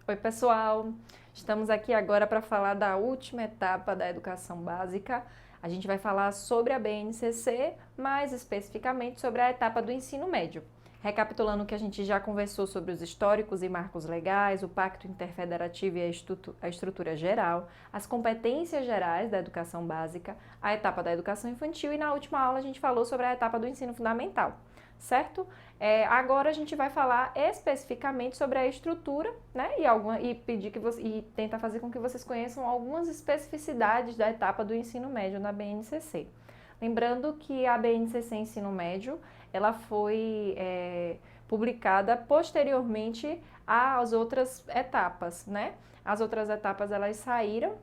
Oi, pessoal! Estamos aqui agora para falar da última etapa da educação básica. A gente vai falar sobre a BNCC, mais especificamente sobre a etapa do ensino médio. Recapitulando o que a gente já conversou sobre os históricos e marcos legais, o Pacto Interfederativo e a estrutura geral, as competências gerais da educação básica, a etapa da educação infantil e na última aula a gente falou sobre a etapa do ensino fundamental, certo? Agora a gente vai falar especificamente sobre a estrutura, né? E pedir e tentar fazer com que vocês conheçam algumas especificidades da etapa do ensino médio na BNCC. Lembrando que a BNCC Ensino Médio, ela foi publicada posteriormente às outras etapas, né? As outras etapas elas saíram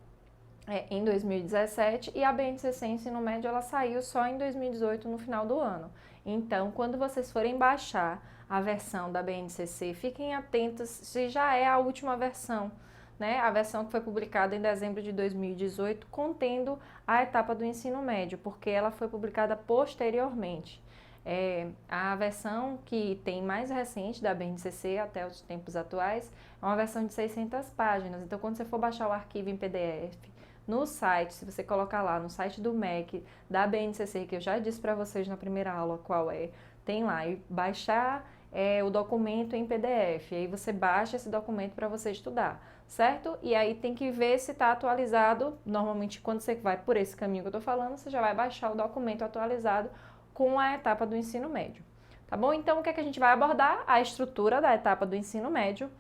em 2017 e a BNCC Ensino Médio ela saiu só em 2018 no final do ano. Então, quando vocês forem baixar a versão da BNCC, fiquem atentos se já é a última versão, né? A versão que foi publicada em dezembro de 2018, contendo a etapa do ensino médio, porque ela foi publicada posteriormente. A versão que tem mais recente da BNCC até os tempos atuais é uma versão de 600 páginas. Então, quando você for baixar o arquivo em PDF, no site, se você colocar lá no site do MEC, da BNCC, que eu já disse para vocês na primeira aula qual tem lá, e baixar o documento em PDF, aí você baixa esse documento para você estudar, certo? E aí tem que ver se está atualizado. Normalmente quando você vai por esse caminho que eu estou falando, você já vai baixar o documento atualizado com a etapa do ensino médio, tá bom? Então o que é que a gente vai abordar? A estrutura da etapa do ensino médio,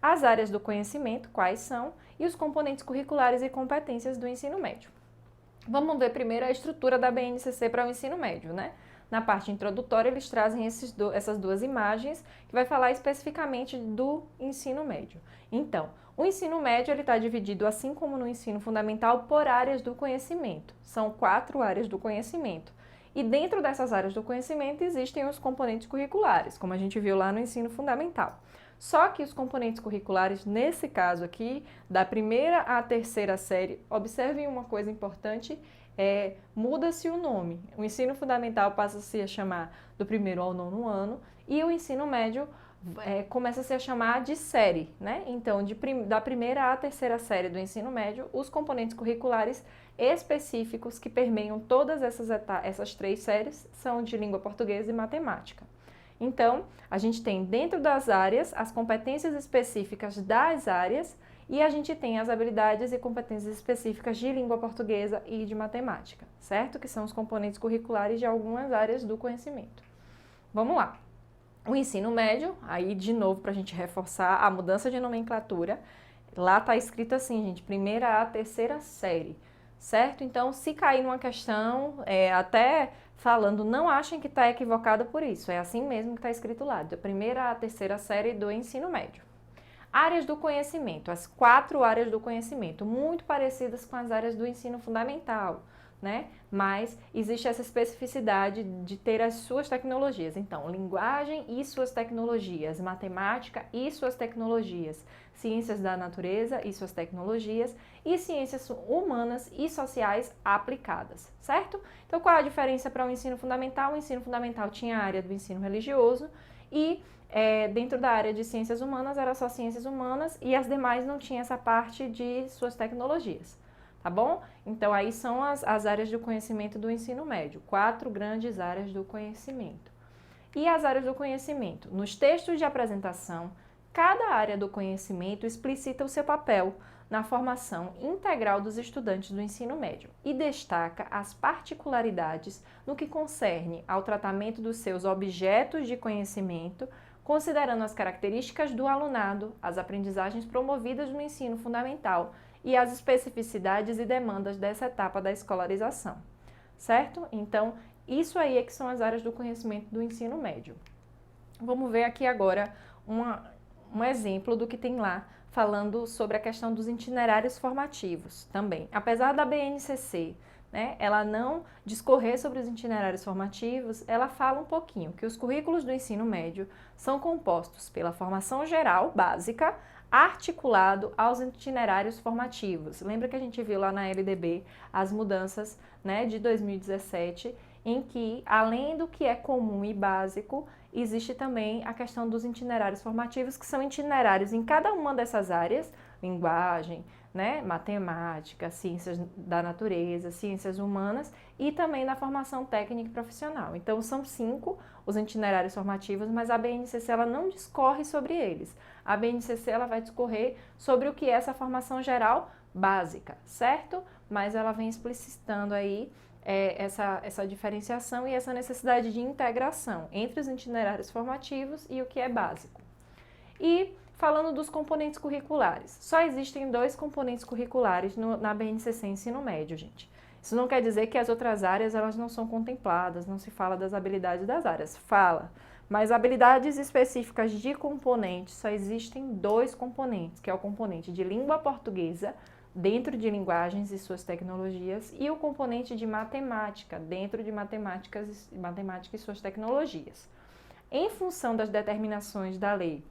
as áreas do conhecimento, quais são, e os componentes curriculares e competências do ensino médio. Vamos ver primeiro a estrutura da BNCC para o ensino médio, né? Na parte introdutória, eles trazem essas duas imagens, que vai falar especificamente do ensino médio. Então, o ensino médio está dividido, assim como no ensino fundamental, por áreas do conhecimento. São 4 áreas do conhecimento. E dentro dessas áreas do conhecimento existem os componentes curriculares, como a gente viu lá no ensino fundamental. Só que os componentes curriculares, nesse caso aqui, da primeira à terceira série, observem uma coisa importante, muda-se o nome. O ensino fundamental passa-se a chamar do primeiro ao 9º ano e o ensino médio começa-se a chamar de série, né? Então, da primeira à terceira série do ensino médio, os componentes curriculares específicos que permeiam todas essas 3 séries são de língua portuguesa e matemática. Então, a gente tem dentro das áreas as competências específicas das áreas e a gente tem as habilidades e competências específicas de língua portuguesa e de matemática, certo? Que são os componentes curriculares de algumas áreas do conhecimento. Vamos lá. O ensino médio, aí de novo para a gente reforçar a mudança de nomenclatura, lá está escrito assim, gente, primeira à terceira série, certo? Então, se cair numa questão, até falando, não achem que está equivocado por isso, é assim mesmo que está escrito lá, da primeira à terceira série do ensino médio. Áreas do conhecimento, as 4 áreas do conhecimento, muito parecidas com as áreas do ensino fundamental, né? Mas existe essa especificidade de ter as suas tecnologias. Então, linguagem e suas tecnologias, matemática e suas tecnologias, ciências da natureza e suas tecnologias e ciências humanas e sociais aplicadas, certo? Então, qual é a diferença para o ensino fundamental? O ensino fundamental tinha a área do ensino religioso e dentro da área de ciências humanas era só ciências humanas e as demais não tinham essa parte de suas tecnologias. Tá bom? Então, aí são as áreas do conhecimento do ensino médio, 4 grandes áreas do conhecimento. E as áreas do conhecimento? Nos textos de apresentação, cada área do conhecimento explicita o seu papel na formação integral dos estudantes do ensino médio e destaca as particularidades no que concerne ao tratamento dos seus objetos de conhecimento, considerando as características do alunado, as aprendizagens promovidas no ensino fundamental e as especificidades e demandas dessa etapa da escolarização, certo? Então, isso aí é que são as áreas do conhecimento do ensino médio. Vamos ver aqui agora um exemplo do que tem lá, falando sobre a questão dos itinerários formativos também. Apesar da BNCC, né, ela não discorrer sobre os itinerários formativos, ela fala um pouquinho que os currículos do ensino médio são compostos pela formação geral, básica, articulado aos itinerários formativos. Lembra que a gente viu lá na LDB as mudanças, né, de 2017 em que, além do que é comum e básico, existe também a questão dos itinerários formativos, que são itinerários em cada uma dessas áreas, linguagem, né, matemática, ciências da natureza, ciências humanas e também na formação técnica e profissional. Então, são 5 os itinerários formativos, mas a BNCC ela não discorre sobre eles. A BNCC ela vai discorrer sobre o que é essa formação geral básica, certo? Mas ela vem explicitando aí essa diferenciação e essa necessidade de integração entre os itinerários formativos e o que é básico. E falando dos componentes curriculares, só existem 2 componentes curriculares na BNCC Ensino Médio, gente. Isso não quer dizer que as outras áreas elas não são contempladas, não se fala das habilidades das áreas, fala. Mas habilidades específicas de componentes, só existem 2 componentes, que é o componente de língua portuguesa, dentro de linguagens e suas tecnologias, e o componente de matemática, dentro de matemática e suas tecnologias. Em função das determinações da Lei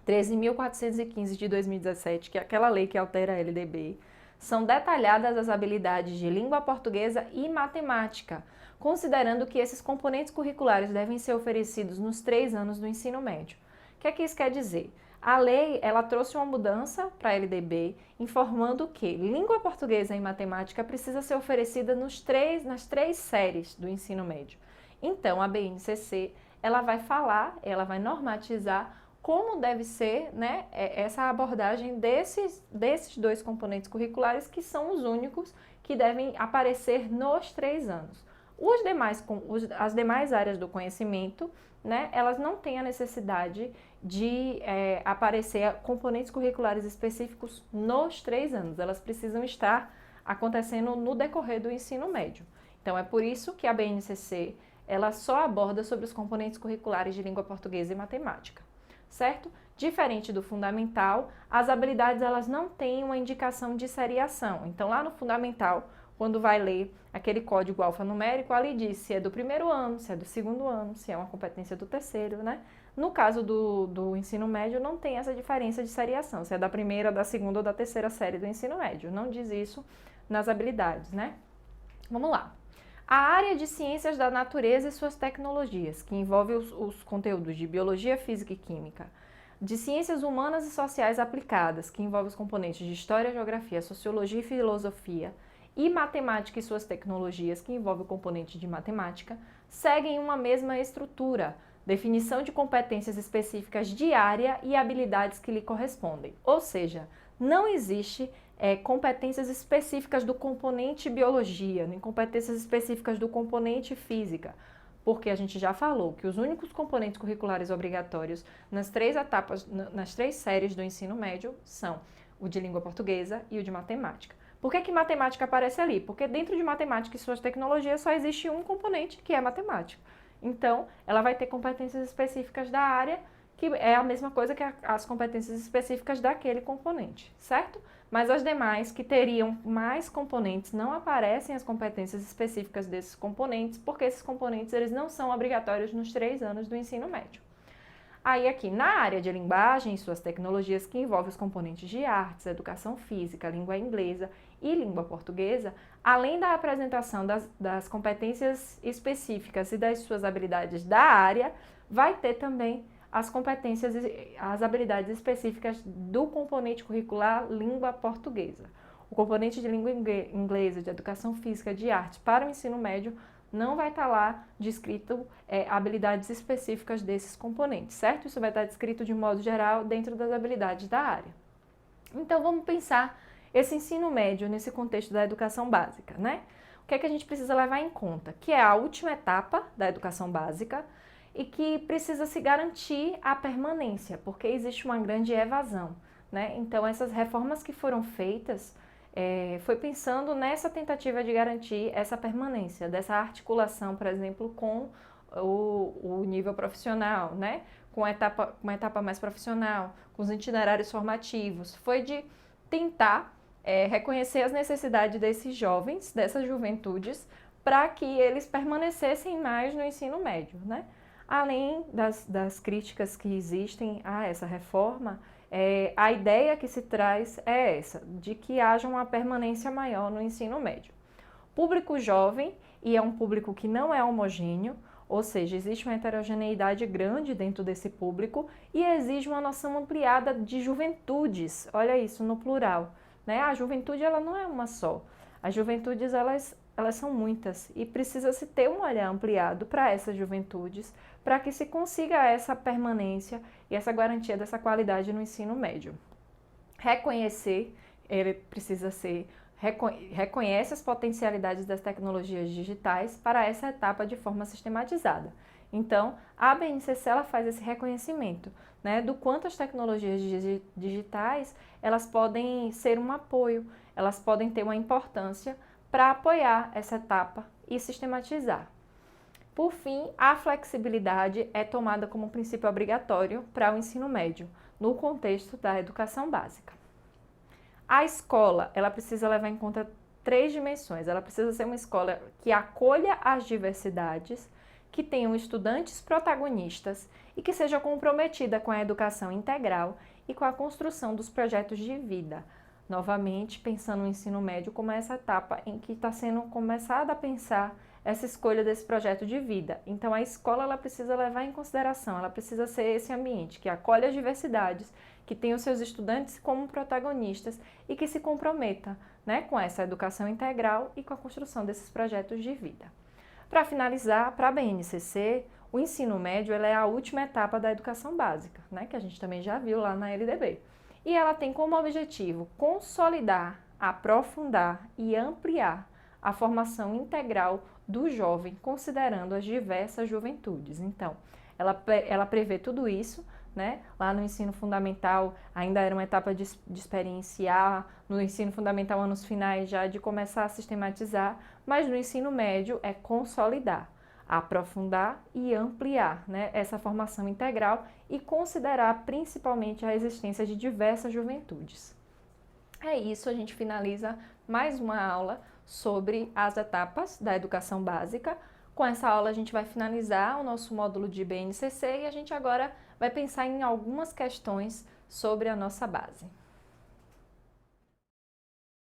13.415 de 2017, que é aquela lei que altera a LDB, são detalhadas as habilidades de língua portuguesa e matemática, considerando que esses componentes curriculares devem ser oferecidos nos 3 anos do ensino médio. O que é que isso quer dizer? A lei ela trouxe uma mudança para a LDB, informando que língua portuguesa e matemática precisa ser oferecida nas 3 séries do ensino médio. Então, a BNCC ela vai falar, ela vai normatizar como deve ser, né, essa abordagem desses 2 componentes curriculares, que são os únicos que devem aparecer nos 3 anos. As demais áreas do conhecimento, né, elas não têm a necessidade de aparecer componentes curriculares específicos nos 3 anos, elas precisam estar acontecendo no decorrer do ensino médio. Então, é por isso que a BNCC ela só aborda sobre os componentes curriculares de língua portuguesa e matemática, certo? Diferente do fundamental, as habilidades elas não têm uma indicação de seriação. Então, lá no fundamental, quando vai ler aquele código alfanumérico, ali diz se é do 1º ano, se é do 2º ano, se é uma competência do 3º, né? No caso do ensino médio, não tem essa diferença de seriação, se é da 1ª, da 2ª ou da 3ª série do ensino médio. Não diz isso nas habilidades, né? Vamos lá. A área de ciências da natureza e suas tecnologias, que envolve os conteúdos de biologia, física e química, de ciências humanas e sociais aplicadas, que envolve os componentes de história, geografia, sociologia e filosofia, e matemática e suas tecnologias, que envolve o componente de matemática, seguem uma mesma estrutura, definição de competências específicas de área e habilidades que lhe correspondem. Ou seja, não existe competências específicas do componente biologia, nem competências específicas do componente física, porque a gente já falou que os únicos componentes curriculares obrigatórios nas 3 etapas, nas 3 séries do ensino médio são o de língua portuguesa e o de matemática. Por que matemática aparece ali? Porque dentro de matemática e suas tecnologias só existe um componente, que é matemática. Então, ela vai ter competências específicas da área, que é a mesma coisa que as competências específicas daquele componente, certo? Mas as demais, que teriam mais componentes, não aparecem as competências específicas desses componentes, porque esses componentes eles não são obrigatórios nos 3 anos do ensino médio. Aí aqui, na área de linguagem e suas tecnologias, que envolve os componentes de artes, educação física, língua inglesa e língua portuguesa, além da apresentação das competências específicas e das suas habilidades da área, vai ter também as competências, as habilidades específicas do componente curricular língua portuguesa. O componente de língua inglesa, de educação física, de arte para o ensino médio não vai estar lá descrito habilidades específicas desses componentes, certo? Isso vai estar descrito de modo geral dentro das habilidades da área. Então, vamos pensar esse ensino médio nesse contexto da educação básica, né? O que é que a gente precisa levar em conta? Que é a última etapa da educação básica e que precisa se garantir a permanência, porque existe uma grande evasão, né? Então, essas reformas que foram feitas foi pensando nessa tentativa de garantir essa permanência, dessa articulação, por exemplo, com o nível profissional, né? Com uma etapa mais profissional, com os itinerários formativos. Foi de tentar reconhecer as necessidades desses jovens, dessas juventudes, para que eles permanecessem mais no ensino médio, né? Além das críticas que existem a essa reforma, a ideia que se traz é essa, de que haja uma permanência maior no ensino médio. Público jovem e é um público que não é homogêneo, ou seja, existe uma heterogeneidade grande dentro desse público e exige uma noção ampliada de juventudes, olha isso, no plural, né? A juventude ela não é uma só, as juventudes elas são muitas e precisa-se ter um olhar ampliado para essas juventudes, para que se consiga essa permanência e essa garantia dessa qualidade no ensino médio. Reconhecer, ele precisa ser, reconhece as potencialidades das tecnologias digitais para essa etapa de forma sistematizada. Então, a BNCC ela faz esse reconhecimento, né, do quanto as tecnologias digitais elas podem ser um apoio, elas podem ter uma importância para apoiar essa etapa e sistematizar. Por fim, a flexibilidade é tomada como princípio obrigatório para o ensino médio, no contexto da educação básica. A escola, ela precisa levar em conta 3 dimensões. Ela precisa ser uma escola que acolha as diversidades, que tenham estudantes protagonistas e que seja comprometida com a educação integral e com a construção dos projetos de vida. Novamente, pensando no ensino médio como essa etapa em que está sendo começada a pensar essa escolha desse projeto de vida. Então, a escola ela precisa levar em consideração, ela precisa ser esse ambiente que acolhe as diversidades, que tem os seus estudantes como protagonistas e que se comprometa, né, com essa educação integral e com a construção desses projetos de vida. Para finalizar, para a BNCC, o ensino médio ela é a última etapa da educação básica, né, que a gente também já viu lá na LDB. E ela tem como objetivo consolidar, aprofundar e ampliar a formação integral do jovem, considerando as diversas juventudes. Então, ela prevê tudo isso, né? Lá no ensino fundamental ainda era uma etapa de experienciar, no ensino fundamental anos finais já de começar a sistematizar, mas no ensino médio é consolidar, aprofundar e ampliar, né, essa formação integral e considerar principalmente a existência de diversas juventudes. É isso, a gente finaliza mais uma aula sobre as etapas da educação básica. Com essa aula a gente vai finalizar o nosso módulo de BNCC e a gente agora vai pensar em algumas questões sobre a nossa base.